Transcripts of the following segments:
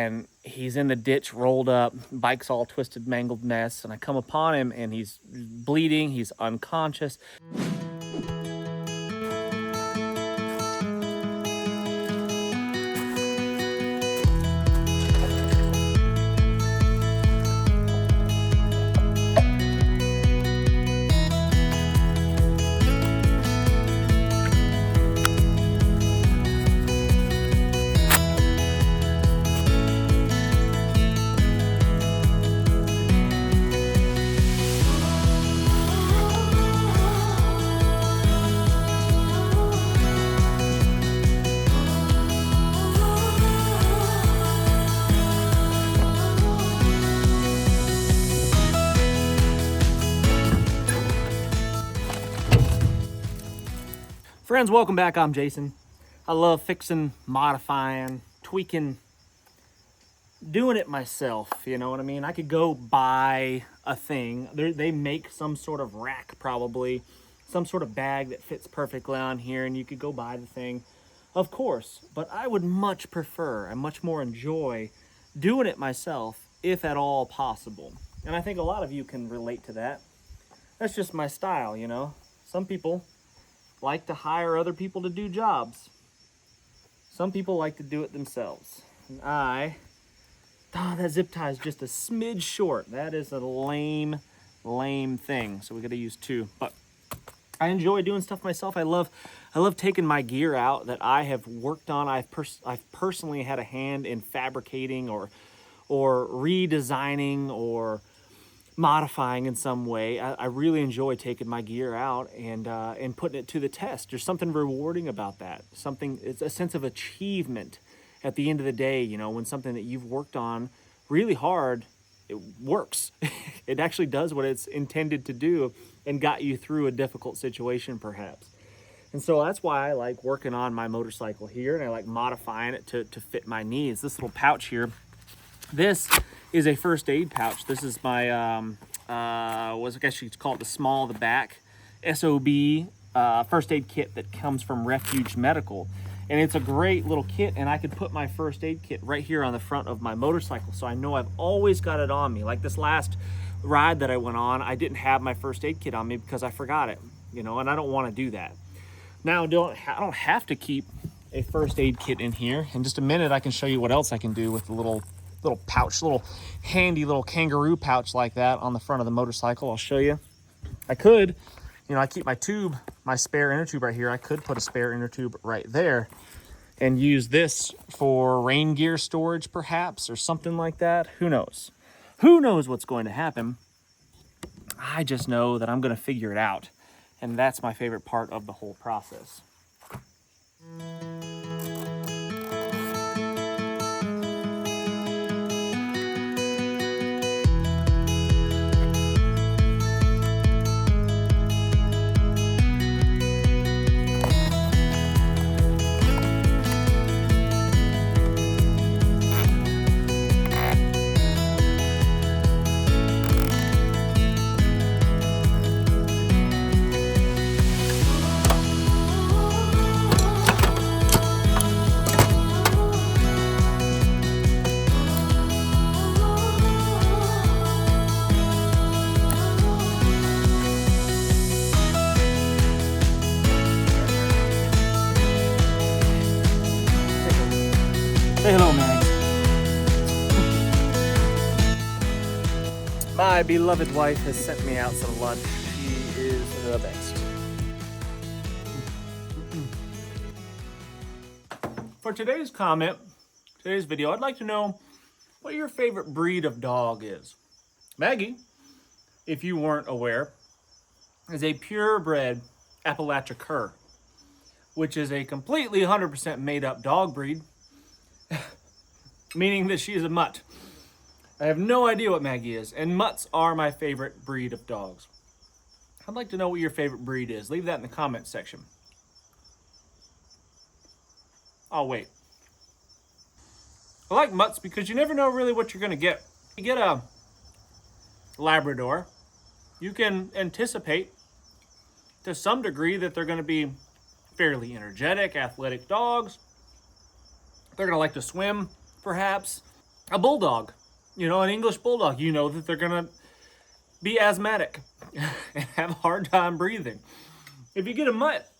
and he's in the ditch rolled up, bike's all twisted, mangled mess, and I come upon him and he's bleeding, he's unconscious. Friends, welcome back. I'm Jason. I love fixing, modifying, tweaking, doing it myself. You know what I mean? I could go buy a thing. They make some sort of rack, probably some sort of bag that fits perfectly on here, and you could go buy the thing, of course. But I would much prefer, I much more enjoy doing it myself, if at all possible. And I think a lot of you can relate to that. That's just my style, you know. Some people like to hire other people to do jobs. Some people like to do it themselves. And that zip tie is just a smidge short. That is a lame thing. So we gotta use two. But I enjoy doing stuff myself. I love taking my gear out that I have worked on. I've personally had a hand in fabricating or redesigning or modifying in some way. I really enjoy taking my gear out and putting it to the test. There's something rewarding about that. It's a sense of achievement at the end of the day, you know, when something that you've worked on really hard, it works. It actually does what it's intended to do and got you through a difficult situation perhaps. And so that's why I like working on my motorcycle here, and I like modifying it to fit my needs. This little pouch here, this is a first aid pouch. This is my, I guess you'd call it the back SOB first aid kit that comes from Refuge Medical. And it's a great little kit, and I could put my first aid kit right here on the front of my motorcycle. So I know I've always got it on me. Like this last ride that I went on, I didn't have my first aid kit on me because I forgot it, you know, and I don't want to do that. Now, I don't have to keep a first aid kit in here. In just a minute, I can show you what else I can do with the little pouch, little handy little kangaroo pouch like that on the front of the motorcycle. I'll show you. I could, you know, I keep my tube, my spare inner tube right here. I could put a spare inner tube right there and use this for rain gear storage perhaps, or something like that. Who knows? Who knows what's going to happen? I just know that I'm going to figure it out. And that's my favorite part of the whole process. Say hello, Mag. My beloved wife has sent me out some lunch. She is the best. For today's video, I'd like to know what your favorite breed of dog is. Maggie, if you weren't aware, is a purebred Appalachia cur, which is a completely 100% made up dog breed, meaning that she is a mutt. I have no idea what Maggie is, and mutts are my favorite breed of dogs. I'd like to know what your favorite breed is. Leave that in the comments section. I'll wait. I like mutts because you never know really what you're going to get. You get a Labrador, you can anticipate to some degree that they're going to be fairly energetic, athletic dogs. They're going to like to swim, perhaps. a bulldog, an English bulldog, that they're gonna be asthmatic and have a hard time breathing. If you get a mutt,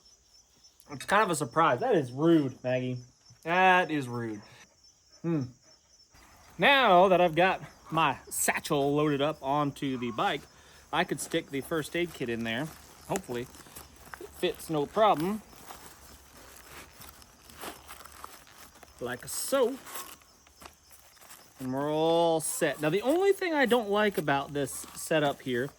it's kind of a surprise. That is rude, Maggie. That is rude. Now that I've got my satchel loaded up onto the bike, I could stick the first aid kit in there. Hopefully, it fits no problem. Like so. And we're all set. Now, the only thing I don't like about this setup here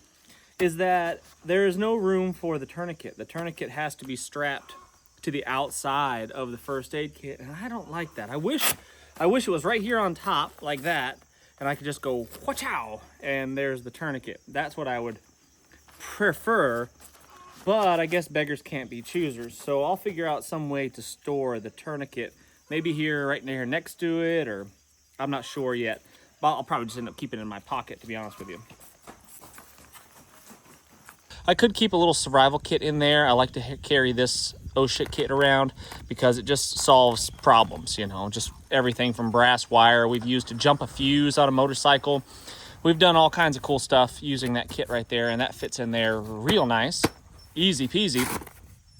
is that there is no room for the tourniquet. The tourniquet has to be strapped to the outside of the first aid kit, and I don't like that. I wish it was right here on top like that, and I could just go wha-chow, and there's the tourniquet. That's what I would prefer, but I guess beggars can't be choosers. So I'll figure out some way to store the tourniquet, maybe here, right near next to it, or I'm not sure yet. But I'll probably just end up keeping it in my pocket, to be honest with you. I could keep a little survival kit in there. I like to carry this oh shit kit around because it just solves problems, just everything from brass wire we've used to jump a fuse on a motorcycle. We've done all kinds of cool stuff using that kit right there, and that fits in there real nice. Easy peasy.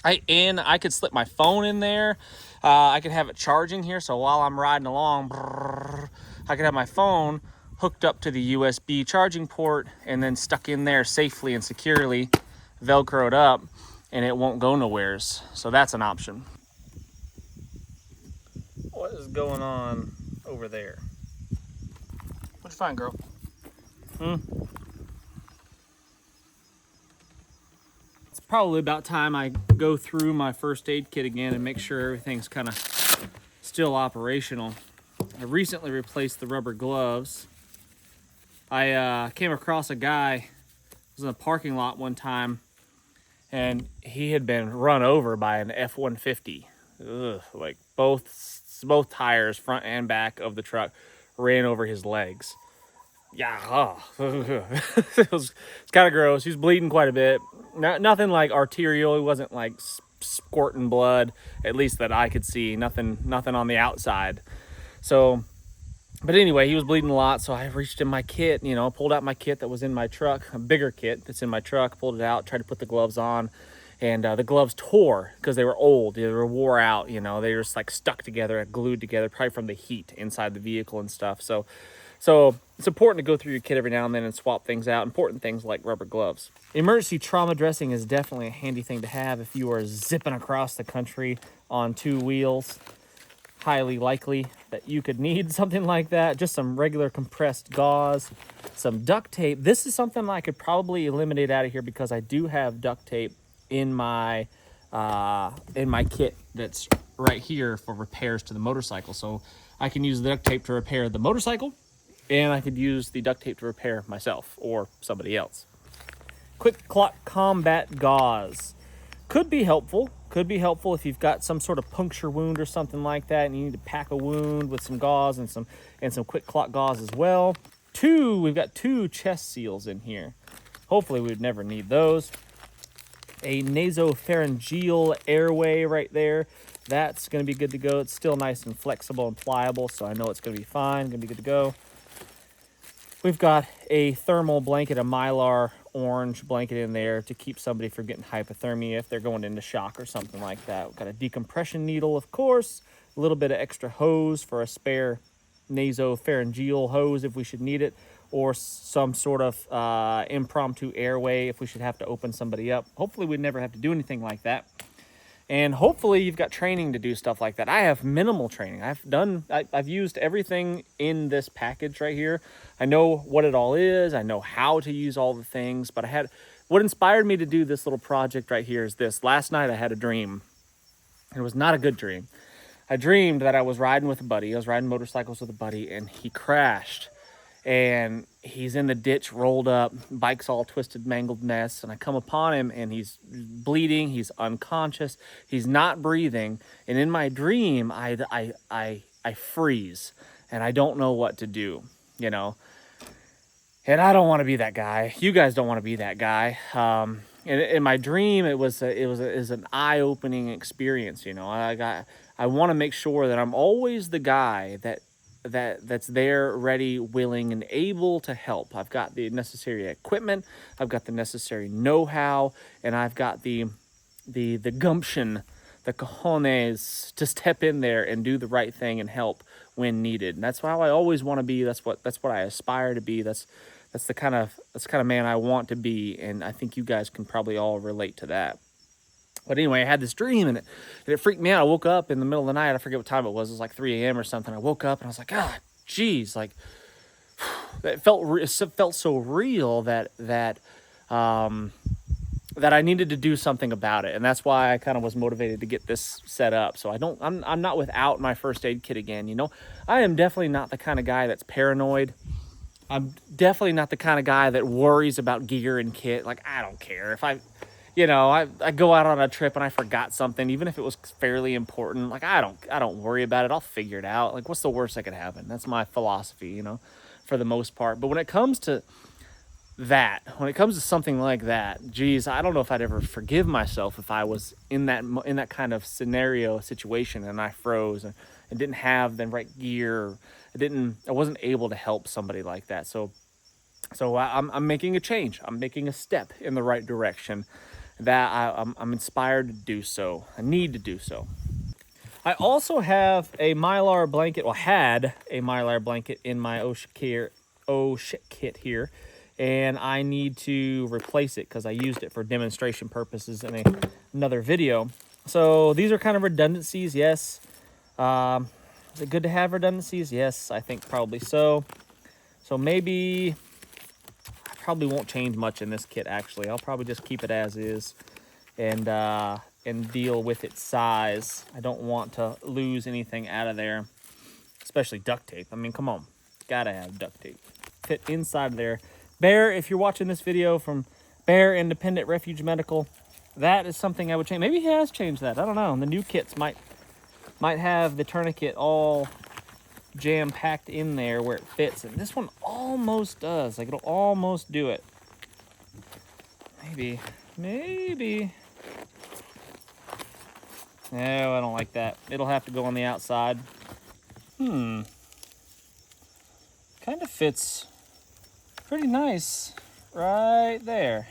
I could slip my phone in there. I could have it charging here, so while I'm riding along, I could have my phone hooked up to the USB charging port and then stuck in there safely and securely, Velcroed up, and it won't go nowheres. So that's an option. What is going on over there? What'd you find, girl? It's probably about time I go through my first aid kit again and make sure everything's kind of still operational. I recently replaced the rubber gloves. I came across a guy who was in a parking lot one time, and he had been run over by an F-150. Like both tires, front and back of the truck, ran over his legs. Yeah, it's kind of gross. He's bleeding quite a bit. Nothing like arterial. He wasn't like squirting blood, at least that I could see. Nothing on the outside. So, but anyway, he was bleeding a lot. So I reached in my kit, pulled out my kit that was in my truck, a bigger kit that's in my truck, pulled it out, tried to put the gloves on. And the gloves tore because they were old. They were wore out, they were just like stuck together, glued together, probably from the heat inside the vehicle and stuff. So it's important to go through your kit every now and then and swap things out, important things like rubber gloves. Emergency trauma dressing is definitely a handy thing to have if you are zipping across the country on two wheels. Highly likely that you could need something like that. Just some regular compressed gauze, some duct tape. This is something I could probably eliminate out of here because I do have duct tape in my kit that's right here for repairs to the motorcycle. So I can use the duct tape to repair the motorcycle, and I could use the duct tape to repair myself or somebody else. Quick Clot Combat Gauze. Could be helpful if you've got some sort of puncture wound or something like that, and you need to pack a wound with some gauze and some Quick Clot gauze as well. We've got 2 chest seals in here. Hopefully we'd never need those. A nasopharyngeal airway right there. That's going to be good to go. It's still nice and flexible and pliable, so I know it's going to be fine, going to be good to go. We've got a thermal blanket, a Mylar orange blanket in there to keep somebody from getting hypothermia if they're going into shock or something like that. We've got a decompression needle, of course, a little bit of extra hose for a spare nasopharyngeal hose if we should need it, or some sort of impromptu airway if we should have to open somebody up. Hopefully we'd never have to do anything like that. And hopefully you've got training to do stuff like that. I have minimal training. I've used everything in this package right here. I know what it all is. I know how to use all the things, but what inspired me to do this little project right here is this. Last night I had a dream. It was not a good dream. I dreamed that I was riding with a buddy. I was riding motorcycles with a buddy, and he crashed. And he's in the ditch, rolled up, bike's all twisted, mangled mess. And I come upon him, and he's bleeding, he's unconscious, he's not breathing. And in my dream, I freeze, and I don't know what to do, And I don't want to be that guy. You guys don't want to be that guy. In my dream, it was an eye-opening experience. I want to make sure that I'm always the guy that that's there, ready, willing, and able to help. I've got the necessary equipment, I've got the necessary know-how, and I've got the gumption, the cojones to step in there and do the right thing and help when needed. And that's how I always want to be. That's what I aspire to be. That's the kind of man I want to be, and I think you guys can probably all relate to that. But anyway, I had this dream, and it freaked me out. I woke up in the middle of the night. I forget what time it was. It was like 3 a.m. or something. I woke up, and I was like, ah, geez, like, it felt so real that I needed to do something about it. And that's why I kind of was motivated to get this set up. So I'm not without my first aid kit again. You know, I am definitely not the kind of guy that's paranoid. I'm definitely not the kind of guy that worries about gear and kit. Like, I don't care if I go out on a trip and I forgot something, even if it was fairly important. Like, I don't worry about it. I'll figure it out. Like, what's the worst that could happen? That's my philosophy, you know, for the most part. But when it comes to something like that, geez, I don't know if I'd ever forgive myself if I was in that kind of situation and I froze and didn't have the right gear. I wasn't able to help somebody like that. So I'm making a change. I'm making a step in the right direction. That I'm inspired to do so. I need to do so. I also have a Mylar blanket. Well, had a Mylar blanket in my shit kit here, and I need to replace it because I used it for demonstration purposes in another video. So these are kind of redundancies, yes. Is it good to have redundancies? Yes, I think probably so. So maybe I probably won't change much in this kit, actually. I'll probably just keep it as is and deal with its size. I don't want to lose anything out of there, especially duct tape. I mean, come on. Gotta have duct tape. Fit inside there. Bear, if you're watching this video from Bear Independent Refuge Medical, that is something I would change. Maybe he has changed that. I don't know. The new kits might have the tourniquet all jam-packed in there where it fits, and this one almost does. Like, it'll almost do it. Maybe. No, I don't like that. It'll have to go on the outside. Kind of fits pretty nice right there.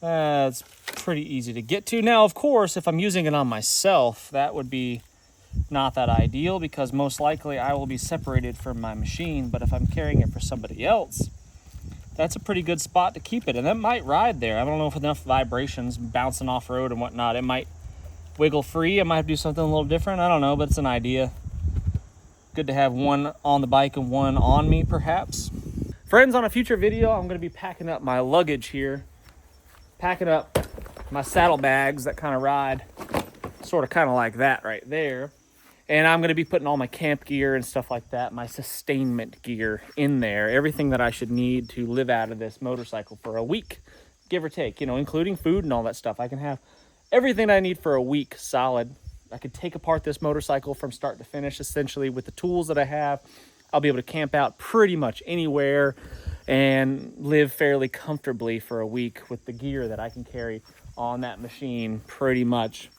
That's pretty easy to get to. Now, of course, if I'm using it on myself, that would be not that ideal because most likely I will be separated from my machine. But if I'm carrying it for somebody else, that's a pretty good spot to keep it. And that might ride there. I don't know if enough vibrations bouncing off road and whatnot. It might wiggle free. I might have to do something a little different. I don't know, but it's an idea. Good to have one on the bike and one on me, perhaps. Friends, on a future video, I'm going to be packing up my luggage here. Packing up my saddlebags that kind of ride sort of kind of like that right there. And I'm going to be putting all my camp gear and stuff like that, my sustainment gear in there. Everything that I should need to live out of this motorcycle for a week, give or take, you know, including food and all that stuff. I can have everything I need for a week solid. I could take apart this motorcycle from start to finish, essentially, with the tools that I have. I'll be able to camp out pretty much anywhere and live fairly comfortably for a week with the gear that I can carry on that machine pretty much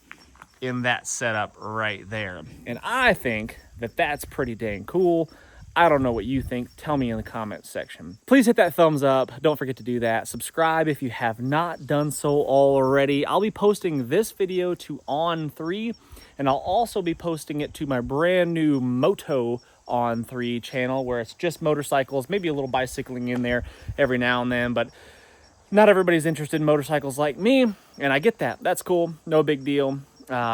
in that setup right there. And I think that that's pretty dang cool. I don't know what you think. Tell me in the comments section. Please hit that thumbs up. Don't forget to do that. Subscribe if you have not done so already. I'll be posting this video to On3, and I'll also be posting it to my brand new Moto On3 channel where it's just motorcycles, maybe a little bicycling in there every now and then, but not everybody's interested in motorcycles like me, and I get that. That's cool. No big deal.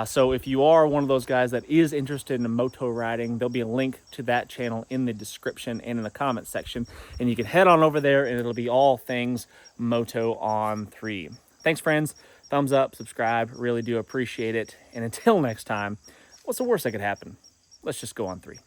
So if you are one of those guys that is interested in moto riding, there'll be a link to that channel in the description and in the comment section, and you can head on over there and it'll be all things Moto On3. Thanks, friends. Thumbs up, subscribe. Really do appreciate it. And until next time, what's the worst that could happen? Let's just go on 3.